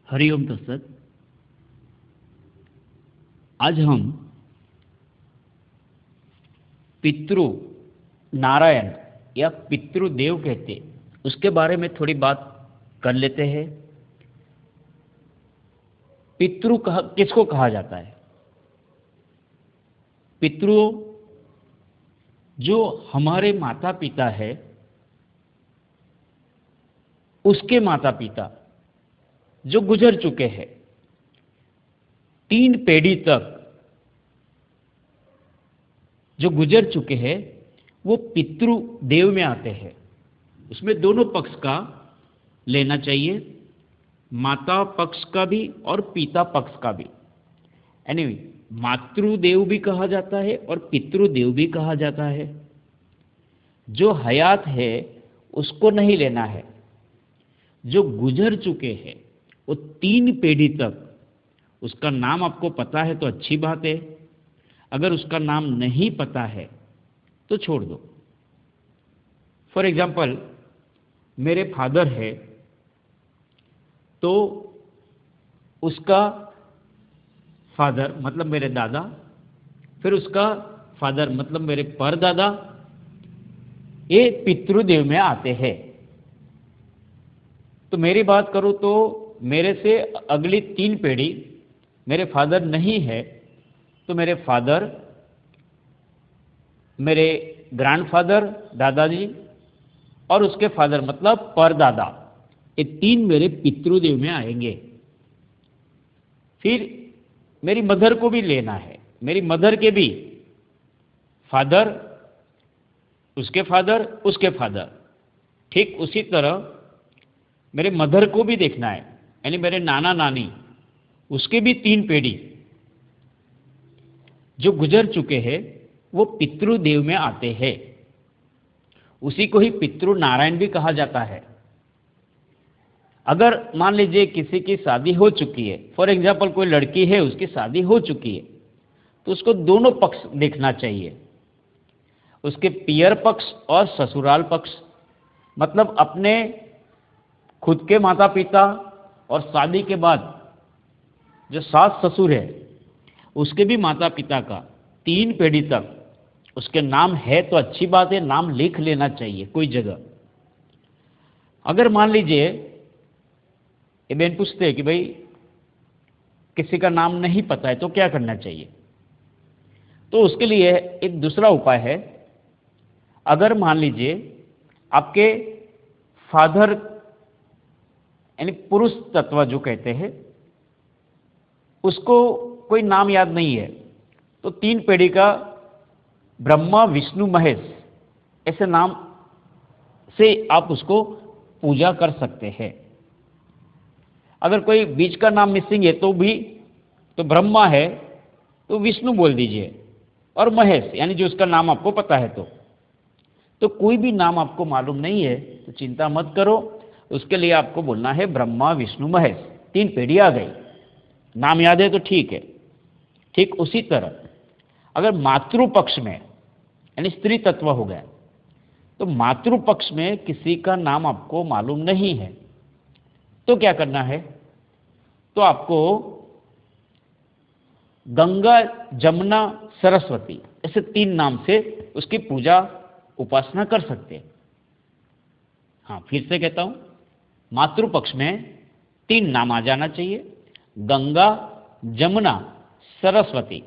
हरिओम तत्सत। आज हम पितृ नारायण या पितृदेव कहते उसके बारे में थोड़ी बात कर लेते हैं। किसको कहा जाता है? पितृ जो हमारे माता पिता है, उसके माता पिता जो गुजर चुके हैं, 3 पीढ़ी तक जो गुजर चुके हैं, वो पितृदेव में आते हैं। उसमें दोनों पक्ष का लेना चाहिए, माता पक्ष का भी और पिता पक्ष का भी। एनीवे, मातृदेव भी कहा जाता है और पितृदेव भी कहा जाता है। जो हयात है उसको नहीं लेना है, जो गुजर चुके हैं वो 3 पीढ़ी तक, उसका नाम आपको पता है तो अच्छी बात है, अगर उसका नाम नहीं पता है तो छोड़ दो। फॉर एग्जाम्पल, मेरे फादर है तो उसका फादर मतलब मेरे दादा, फिर उसका फादर मतलब मेरे परदादा, ये पितृदेव में आते हैं। तो मेरी बात करूं तो मेरे से अगली 3 पीढ़ी मेरे फादर नहीं है, तो मेरे फादर, मेरे ग्रैंडफादर दादाजी और उसके फादर मतलब परदादा, ये 3 मेरे पितृदेव में आएंगे। फिर मेरी मदर को भी लेना है, मेरी मदर के भी फादर, उसके फादर, उसके फादर। ठीक उसी तरह मेरे मदर को भी देखना है, यानी मेरे नाना नानी, उसके भी 3 पीढ़ी जो गुजर चुके हैं वो पितृदेव में आते हैं। उसी को ही पितृ नारायण भी कहा जाता है। अगर मान लीजिए किसी की शादी हो चुकी है, फॉर एग्जाम्पल कोई लड़की है उसकी शादी हो चुकी है, तो उसको दोनों पक्ष देखना चाहिए, उसके पियर पक्ष और ससुराल पक्ष। मतलब अपने खुद के माता पिता और शादी के बाद जो सास ससुर है उसके भी माता पिता का 3 पीढ़ी तक उसके नाम है तो अच्छी बात है, नाम लिख लेना चाहिए कोई जगह। अगर मान लीजिए ये बहन पूछते हैं कि भाई किसी का नाम नहीं पता है तो क्या करना चाहिए, तो उसके लिए एक दूसरा उपाय है। अगर मान लीजिए आपके फादर यानी पुरुष तत्व जो कहते हैं उसको कोई नाम याद नहीं है, तो 3 पीढ़ी का ब्रह्मा विष्णु महेश ऐसे नाम से आप उसको पूजा कर सकते हैं। अगर कोई बीच का नाम मिसिंग है तो भी, तो ब्रह्मा है तो विष्णु बोल दीजिए, और महेश यानी जो उसका नाम आपको पता है। तो कोई भी नाम आपको मालूम नहीं है तो चिंता मत करो, उसके लिए आपको बोलना है ब्रह्मा विष्णु महेश। 3 पीढ़ी आ गई, नाम याद है तो ठीक है। ठीक उसी तरह अगर मातृ पक्ष में यानी स्त्री तत्व हो गया, तो मातृ पक्ष में किसी का नाम आपको मालूम नहीं है तो क्या करना है, तो आपको गंगा जमुना सरस्वती ऐसे 3 नाम से उसकी पूजा उपासना कर सकते हैं। हाँ, फिर से कहता हूं, मातृ पक्ष में 3 नाम आ जाना चाहिए, गंगा जमुना सरस्वती।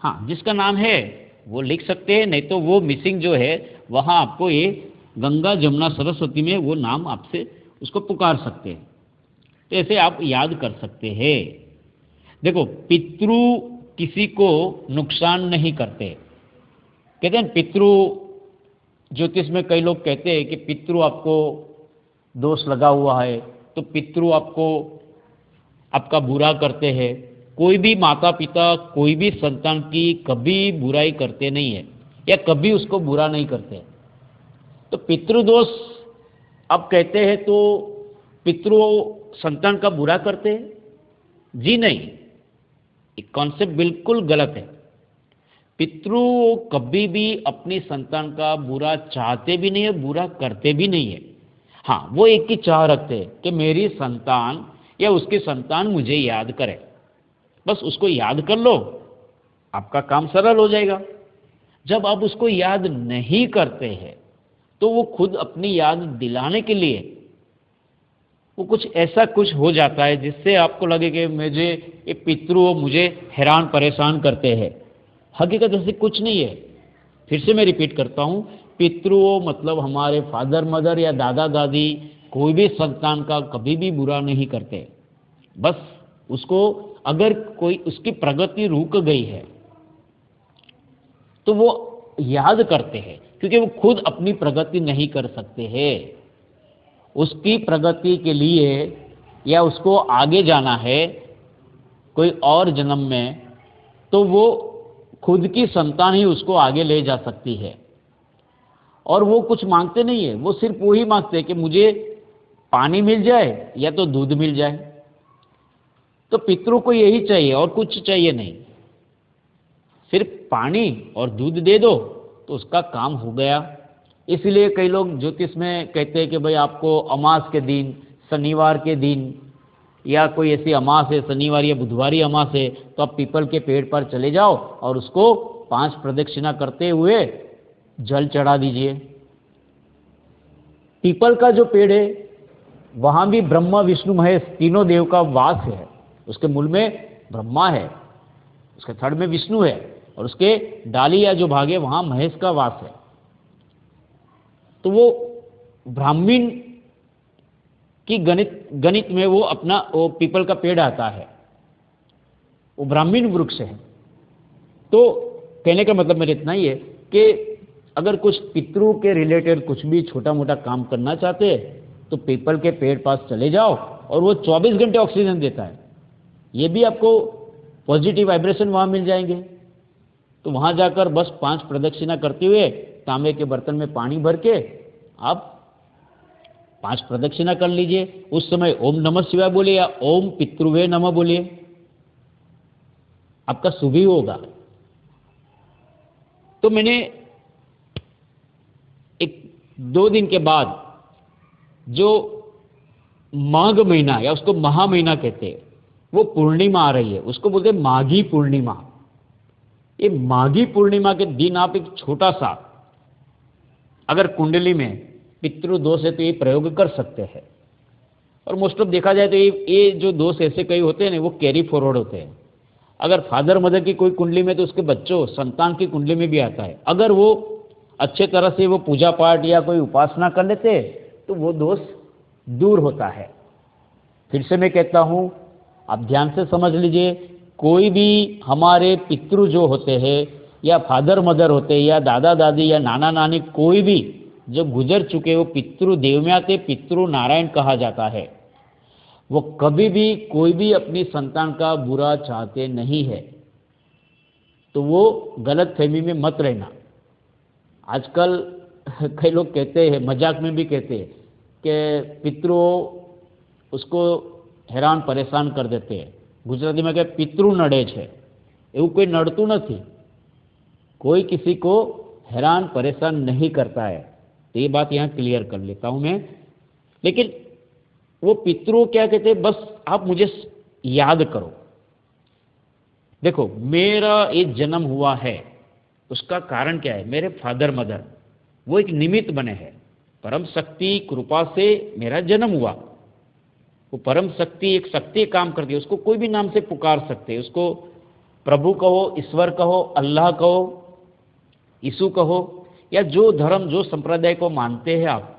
हाँ, जिसका नाम है वो लिख सकते हैं, नहीं तो वो मिसिंग जो है वहां आपको ये गंगा जमुना सरस्वती में वो नाम आपसे उसको पुकार सकते हैं। तो ऐसे आप याद कर सकते हैं। देखो, पितृ किसी को नुकसान नहीं करते। कहते हैं पितृ, ज्योतिष में कई लोग कहते हैं कि पितृ आपको दोष लगा हुआ है, तो पितृ आपको आपका बुरा करते हैं। कोई भी माता पिता कोई भी संतान की कभी बुराई करते नहीं है या कभी उसको बुरा नहीं करते। तो पितृदोष आप कहते हैं तो पितृ संतान का बुरा करते हैं? जी नहीं, ये कॉन्सेप्ट बिल्कुल गलत है। पितृ कभी भी अपनी संतान का बुरा चाहते भी नहीं है, बुरा करते भी नहीं है। हाँ, वो एक ही चाह रखते हैं कि मेरी संतान या उसकी संतान मुझे याद करे। बस उसको याद कर लो, आपका काम सरल हो जाएगा। जब आप उसको याद नहीं करते हैं तो वो खुद अपनी याद दिलाने के लिए वो कुछ ऐसा कुछ हो जाता है जिससे आपको लगे कि मुझे ये पितृ मुझे हैरान परेशान करते हैं। हकीकत ऐसी कुछ नहीं है। फिर से मैं रिपीट करता हूँ, पितृ मतलब हमारे फादर मदर या दादा दादी कोई भी संतान का कभी भी बुरा नहीं करते। बस उसको अगर कोई उसकी प्रगति रुक गई है तो वो याद करते हैं, क्योंकि वो खुद अपनी प्रगति नहीं कर सकते हैं। उसकी प्रगति के लिए या उसको आगे जाना है कोई और जन्म में, तो वो खुद की संतान ही उसको आगे ले जा सकती है। और वो कुछ मांगते नहीं है, वो सिर्फ वही मांगते हैं कि मुझे पानी मिल जाए या तो दूध मिल जाए। तो पितरों को यही चाहिए और कुछ चाहिए नहीं, सिर्फ पानी और दूध दे दो तो उसका काम हो गया। इसलिए कई लोग ज्योतिष में कहते हैं कि भाई आपको अमास के दिन, शनिवार के दिन या कोई ऐसी अमास है, शनिवार या बुधवारी अमास है, तो आप पीपल के पेड़ पर चले जाओ और उसको 5 प्रदक्षिणा करते हुए जल चढ़ा दीजिए। पीपल का जो पेड़ है वहां भी ब्रह्मा विष्णु महेश तीनों देव का वास है। उसके मूल में ब्रह्मा है, उसके थड़ में विष्णु है और उसके डाली या जो भाग है वहां महेश का वास है। तो वो ब्राह्मण की गणित में वो अपना वो पीपल का पेड़ आता है, वो ब्राह्मण वृक्ष है। तो कहने का मतलब मेरा इतना ही है कि अगर कुछ पितरों के रिलेटेड कुछ भी छोटा मोटा काम करना चाहते हैं तो पीपल के पेड़ पास चले जाओ और वो 24 घंटे ऑक्सीजन देता है। ये भी आपको पॉजिटिव वाइब्रेशन वहां मिल जाएंगे। तो वहां जाकर बस 5 प्रदक्षिणा करते हुए तांबे के बर्तन में पानी भर के आप 5 प्रदक्षिणा कर लीजिए। उस समय ओम नमः शिवाय बोलिए या ओम पितृवे नमः बोलिए, आपका शुभ ही होगा। तो मैंने 1-2 दिन के बाद जो माघ महीना या उसको महा महीना कहते हैं, वो पूर्णिमा आ रही है, उसको बोलते हैं माघी पूर्णिमा। ये माघी पूर्णिमा के दिन आप एक छोटा सा अगर कुंडली में पितृदोष है तो ये प्रयोग कर सकते हैं। और मोस्ट ऑफ देखा जाए तो ये जो दोष ऐसे कई होते हैं ना, वो कैरी फॉरवर्ड होते हैं। अगर फादर मदर की कोई कुंडली में तो उसके बच्चों संतान की कुंडली में भी आता है। अगर वो अच्छे तरह से वो पूजा पाठ या कोई उपासना कर लेते तो वो दोष दूर होता है। फिर से मैं कहता हूं, आप ध्यान से समझ लीजिए, कोई भी हमारे पितृ जो होते हैं या फादर मदर होते हैं या दादा दादी या नाना नानी, कोई भी जो गुजर चुके वो पितृ देवम्याते पितृ नारायण कहा जाता है। वो कभी भी कोई भी अपनी संतान का बुरा चाहते नहीं है। तो वो गलत फहमी में मत रहना। आजकल कई लोग कहते हैं, मजाक में भी कहते हैं कि पितृ उसको हैरान परेशान कर देते हैं। गुजराती में कहते पितृ नड़े छे, એવું कोई नड़तू नहीं। कोई किसी को हैरान परेशान नहीं करता है। तो ये बात यहाँ क्लियर कर लेता हूं मैं। लेकिन वो पितरों क्या कहते हैं, बस आप मुझे याद करो। देखो, मेरा ये जन्म हुआ है, उसका कारण क्या है? मेरे फादर मदर वो एक निमित्त बने हैं। परम शक्ति कृपा से मेरा जन्म हुआ। वो परम शक्ति एक शक्ति काम करती है, उसको कोई भी नाम से पुकार सकते हैं। उसको प्रभु कहो, ईश्वर कहो, अल्लाह कहो, यीशु कहो, या जो धर्म जो संप्रदाय को मानते हैं आप,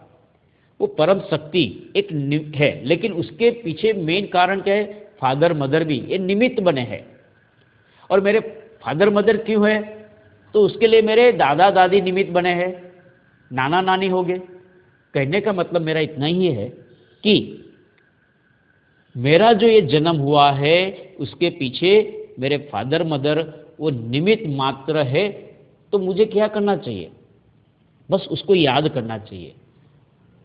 वो परम शक्ति एक है। लेकिन उसके पीछे मेन कारण क्या है? फादर मदर भी ये निमित्त बने हैं। और मेरे फादर मदर क्यों है? तो उसके लिए मेरे दादा दादी निमित्त बने हैं, नाना नानी हो गए। कहने का मतलब मेरा इतना ही है कि मेरा जो ये जन्म हुआ है उसके पीछे मेरे फादर मदर वो निमित्त मात्र है। तो मुझे क्या करना चाहिए? बस उसको याद करना चाहिए।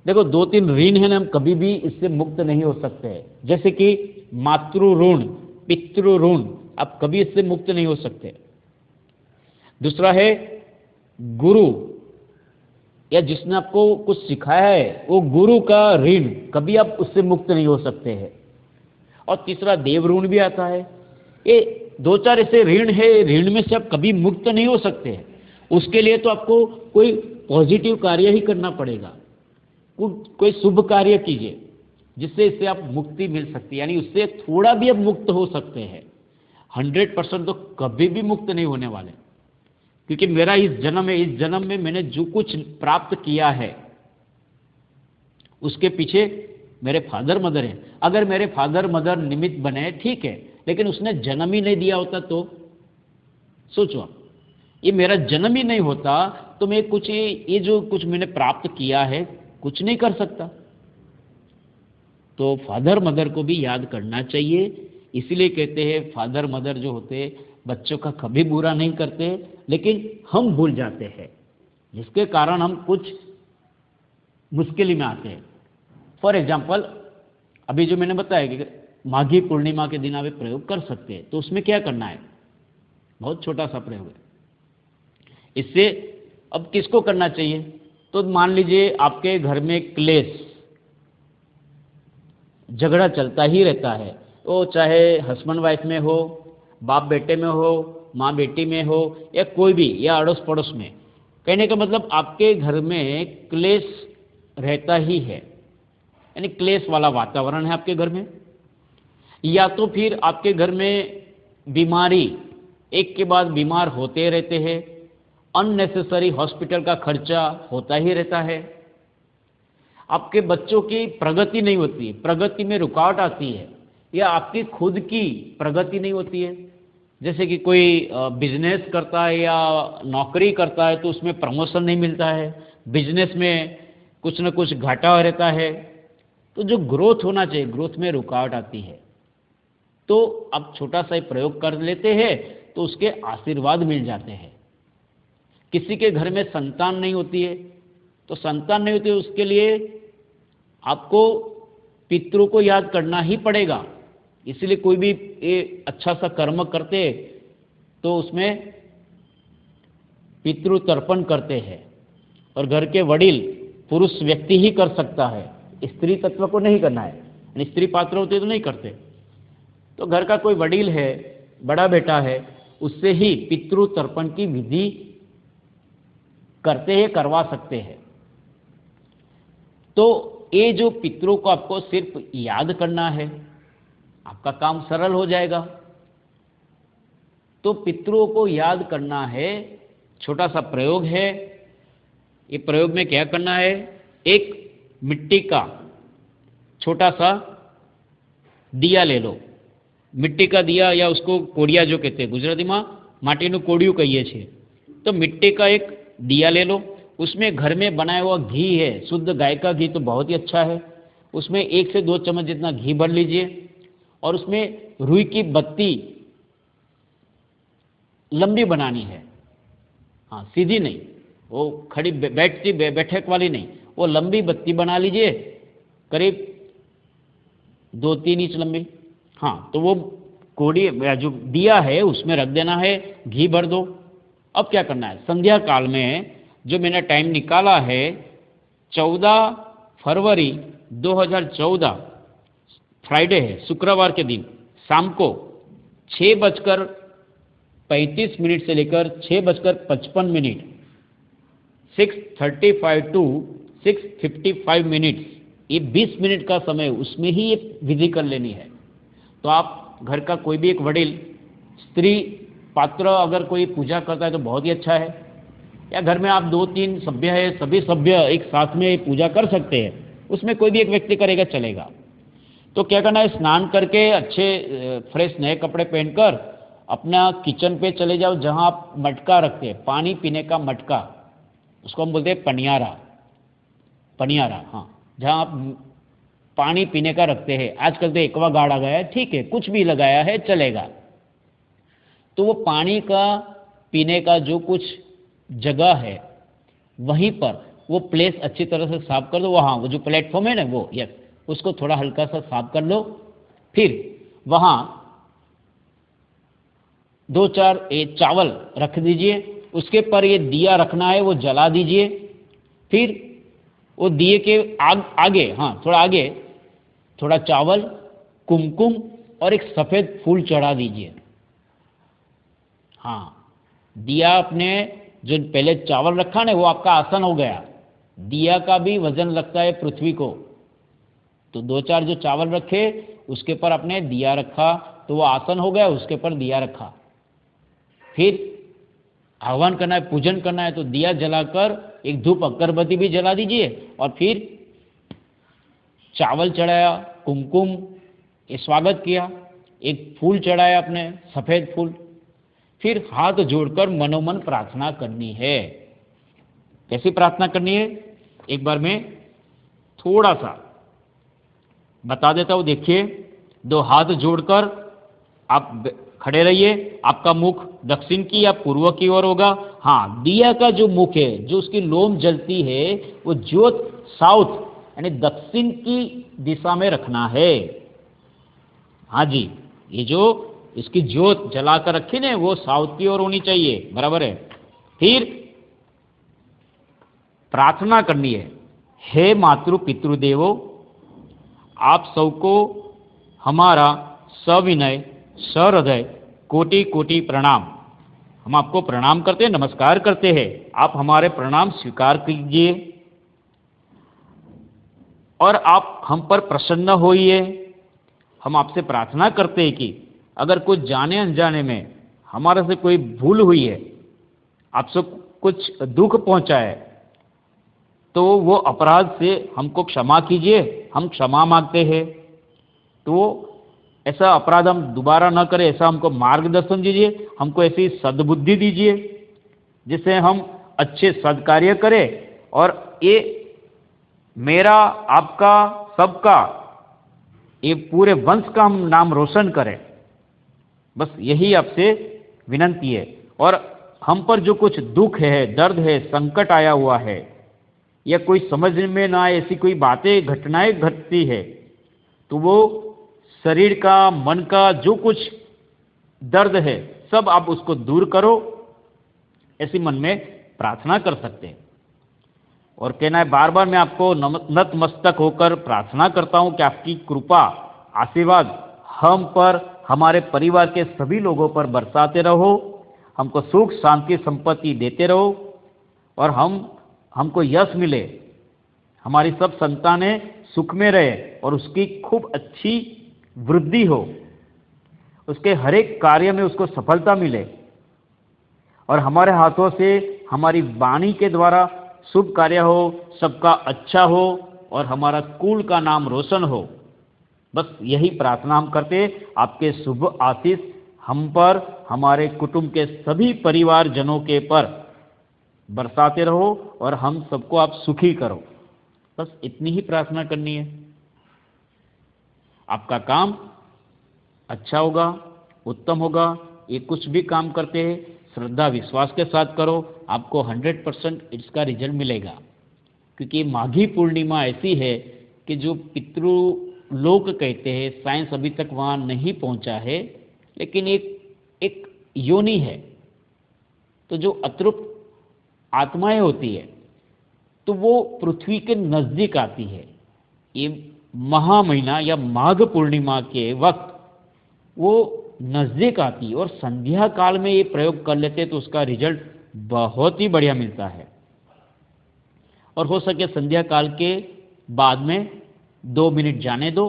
देखो, 2-3 ऋण है ना, हम कभी भी इससे मुक्त नहीं हो सकते हैं। जैसे कि मातृ ऋण, पितृ ऋण, आप कभी इससे मुक्त नहीं हो सकते। दूसरा है गुरु, या जिसने आपको कुछ सिखाया है वो गुरु का ऋण, कभी आप उससे मुक्त नहीं हो सकते हैं। और तीसरा देव ऋण भी आता है। ये दो चार ऐसे ऋण है, ऋण में से आप कभी मुक्त नहीं हो सकते हैं। उसके लिए तो आपको कोई पॉजिटिव कार्य ही करना पड़ेगा, कोई शुभ कार्य कीजिए जिससे इससे आप मुक्ति मिल सकती है, यानी उससे थोड़ा भी आप मुक्त हो सकते हैं। 100% तो कभी भी मुक्त नहीं होने वाले, क्योंकि मेरा इस जन्म में मैंने जो कुछ प्राप्त किया है उसके पीछे मेरे फादर मदर हैं। अगर मेरे फादर मदर निमित्त बने ठीक है, लेकिन उसने जन्म ही नहीं दिया होता तो सोचो आप, ये मेरा जन्म ही नहीं होता तो मैं कुछ ये जो कुछ मैंने प्राप्त किया है कुछ नहीं कर सकता। तो फादर मदर को भी याद करना चाहिए। इसीलिए कहते हैं फादर मदर जो होते बच्चों का कभी बुरा नहीं करते, लेकिन हम भूल जाते हैं, जिसके कारण हम कुछ मुश्किल में आते हैं। फॉर एग्जाम्पल, अभी जो मैंने बताया कि माघी पूर्णिमा के दिन आप प्रयोग कर सकते हैं, तो उसमें क्या करना है, बहुत छोटा सा प्रयोग है। इससे अब किसको करना चाहिए, तो मान लीजिए आपके घर में क्लेश झगड़ा चलता ही रहता है, तो चाहे हस्बैंड वाइफ में हो, बाप बेटे में हो, माँ बेटी में हो, या कोई भी, या अड़ोस पड़ोस में। कहने का मतलब आपके घर में क्लेश रहता ही है, यानी क्लेश वाला वातावरण है आपके घर में। या तो फिर आपके घर में बीमारी, एक के बाद बीमार होते रहते हैं, अननेसेसरी हॉस्पिटल का खर्चा होता ही रहता है। आपके बच्चों की प्रगति नहीं होती, प्रगति में रुकावट आती है, या आपकी खुद की प्रगति नहीं होती है। जैसे कि कोई बिजनेस करता है या नौकरी करता है तो उसमें प्रमोशन नहीं मिलता है, बिजनेस में कुछ न कुछ घाटा रहता है, तो जो ग्रोथ होना चाहिए ग्रोथ में रुकावट आती है। तो आप छोटा सा प्रयोग कर लेते हैं तो उसके आशीर्वाद मिल जाते हैं। किसी के घर में संतान नहीं होती है, तो संतान नहीं होती है उसके लिए आपको पितरों को याद करना ही पड़ेगा। इसलिए कोई भी ये अच्छा सा कर्म करते तो उसमें पितृ तर्पण करते हैं, और घर के वडील पुरुष व्यक्ति ही कर सकता है, स्त्री तत्व को नहीं करना है, यानी स्त्री पात्र होते तो नहीं करते। तो घर का कोई वडील है, बड़ा बेटा है, उससे ही पितृ तर्पण की विधि करते हैं, करवा सकते हैं। तो ये जो पितरों को आपको सिर्फ याद करना है, आपका काम सरल हो जाएगा। तो पितरों को याद करना है, छोटा सा प्रयोग है। ये प्रयोग में क्या करना है, एक मिट्टी का छोटा सा दिया ले लो, मिट्टी का दिया, या उसको कोड़िया जो कहते हैं गुजराती में माटीનું કોડિયું कहिए छे। तो मिट्टी का एक दिया ले लो, उसमें घर में बनाया हुआ घी है, शुद्ध गाय का घी तो बहुत ही अच्छा है, उसमें 1 से 2 चम्मच जितना घी भर लीजिए, और उसमें रुई की बत्ती लंबी बनानी है, हाँ सीधी नहीं, वो खड़ी बैठती बैठक वाली नहीं, वो लंबी बत्ती बना लीजिए, करीब 2-3 इंच लंबी। हाँ, तो वो कोड़ी जो दिया है उसमें रख देना है, घी भर दो। अब क्या करना है, संध्या काल में जो मैंने टाइम निकाला है 14 फरवरी 2014 फ्राइडे है, शुक्रवार के दिन शाम को 6:35 से लेकर 6:55, 6:35 टू 6:55 मिनट्स, ये 20 मिनट का समय उसमें ही ये विधि कर लेनी है। तो आप घर का कोई भी एक वडील, स्त्री पात्र अगर कोई पूजा करता है तो बहुत ही अच्छा है, या घर में आप 2-3 सभ्य है, सभी सभ्य एक साथ में पूजा कर सकते हैं, उसमें कोई भी एक व्यक्ति करेगा चलेगा। तो क्या करना है, स्नान करके अच्छे फ्रेश नए कपड़े पहनकर अपना किचन पे चले जाओ, जहां आप मटका रखते हैं, पानी पीने का मटका, उसको हम बोलते हैं पनियारा, पनियारा, हाँ, जहां आप पानी पीने का रखते हैं। आजकल तो एक्वागार्ड आ गया है, ठीक है, कुछ भी लगाया है चलेगा। तो वो पानी का पीने का जो कुछ जगह है वहीं पर वो प्लेस अच्छी तरह से साफ कर दो। वहाँ वो जो प्लेटफॉर्म है ना, वो यस, उसको थोड़ा हल्का सा साफ कर लो। फिर वहाँ 2-4 चावल रख दीजिए, उसके पर ये दिया रखना है, वो जला दीजिए। फिर वो दिए के आगे, हाँ थोड़ा आगे, थोड़ा चावल, कुमकुम और एक सफ़ेद फूल चढ़ा दीजिए। हाँ, दिया आपने जो पहले चावल रखा ना, वो आपका आसन हो गया। दिया का भी वजन लगता है पृथ्वी को, तो 2-4 जो चावल रखे उसके ऊपर आपने दिया रखा, तो वो आसन हो गया, उसके ऊपर दिया रखा। फिर आह्वान करना है, पूजन करना है, तो दिया जलाकर एक धूप अगरबत्ती भी जला दीजिए, और फिर चावल चढ़ाया, कुमकुम ये स्वागत किया, एक फूल चढ़ाया आपने, सफ़ेद फूल। फिर हाथ जोड़कर मनोमन प्रार्थना करनी है। कैसी प्रार्थना करनी है, एक बार मैं थोड़ा सा बता देता हूं। देखिए, 2 हाथ जोड़कर आप खड़े रहिए। आपका मुख दक्षिण की या पूर्व की ओर होगा। हाँ, दिया का जो मुख है, जो उसकी लोम जलती है, वो ज्योत साउथ यानी दक्षिण की दिशा में रखना है। हाँ जी, ये जो इसकी ज्योत जलाकर रखी ना, वो साउथ की ओर होनी चाहिए, बराबर है। फिर प्रार्थना करनी है, हे मातृ पितृदेवो, आप सबको हमारा सविनय सहृदय कोटि कोटि प्रणाम। हम आपको प्रणाम करते हैं, नमस्कार करते हैं। आप हमारे प्रणाम स्वीकार कीजिए और आप हम पर प्रसन्न होइए। हम आपसे प्रार्थना करते हैं कि अगर कुछ जाने अनजाने में हमारे से कोई भूल हुई है, आपसे कुछ दुख पहुंचा है, तो वो अपराध से हमको क्षमा कीजिए, हम क्षमा मांगते हैं। तो ऐसा अपराध हम दोबारा न करें, ऐसा हमको मार्गदर्शन दीजिए, हमको ऐसी सद्बुद्धि दीजिए जिससे हम अच्छे सद्कार्य करें और ये मेरा, आपका, सबका, ये पूरे वंश का हम नाम रोशन करें। बस यही आपसे विनती है। और हम पर जो कुछ दुख है, दर्द है, संकट आया हुआ है, या कोई समझ में ना आए ऐसी कोई बातें, घटनाएं घटती है, तो वो शरीर का, मन का जो कुछ दर्द है, सब आप उसको दूर करो, ऐसी मन में प्रार्थना कर सकते हैं। और कहना है, बार बार मैं आपको नतमस्तक होकर प्रार्थना करता हूं कि आपकी कृपा, आशीर्वाद हम पर, हमारे परिवार के सभी लोगों पर बरसाते रहो, हमको सुख शांति संपत्ति देते रहो, और हमको यश मिले, हमारी सब संतानें सुख में रहे और उसकी खूब अच्छी वृद्धि हो, उसके हर एक कार्य में उसको सफलता मिले, और हमारे हाथों से, हमारी वाणी के द्वारा शुभ कार्य हो, सबका अच्छा हो, और हमारा कुल का नाम रोशन हो। बस यही प्रार्थना हम करते। आपके शुभ आशीष हम पर, हमारे कुटुंब के सभी परिवारजनों के पर बरसाते रहो, और हम सबको आप सुखी करो। बस इतनी ही प्रार्थना करनी है। आपका काम अच्छा होगा, उत्तम होगा। ये कुछ भी काम करते हैं, श्रद्धा विश्वास के साथ करो, आपको 100% इसका रिजल्ट मिलेगा। क्योंकि माघी पूर्णिमा ऐसी है कि जो पितृलोक कहते हैं, साइंस अभी तक वहाँ नहीं पहुँचा है, लेकिन एक योनि है, तो जो अतृप्त आत्माएं होती है, तो वो पृथ्वी के नज़दीक आती है। ये महा महीना या माघ पूर्णिमा के वक्त वो नज़दीक आती है, और संध्या काल में ये प्रयोग कर लेते तो उसका रिजल्ट बहुत ही बढ़िया मिलता है। और हो सके संध्या काल के बाद में 2 मिनट जाने दो,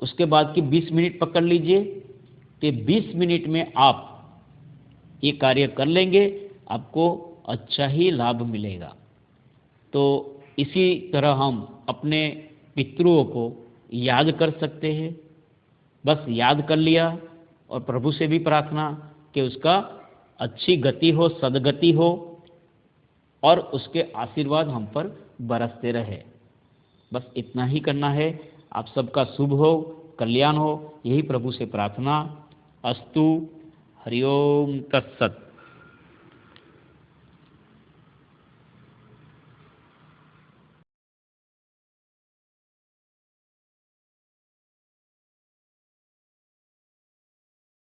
उसके बाद की 20 मिनट पकड़ लीजिए, कि 20 मिनट में आप ये कार्य कर लेंगे, आपको अच्छा ही लाभ मिलेगा। तो इसी तरह हम अपने पितरों को याद कर सकते हैं। बस याद कर लिया, और प्रभु से भी प्रार्थना कि उसका अच्छी गति हो, सदगति हो, और उसके आशीर्वाद हम पर बरसते रहे। बस इतना ही करना है। आप सबका शुभ हो, कल्याण हो, यही प्रभु से प्रार्थना। अस्तु। हरिओम तत्सत।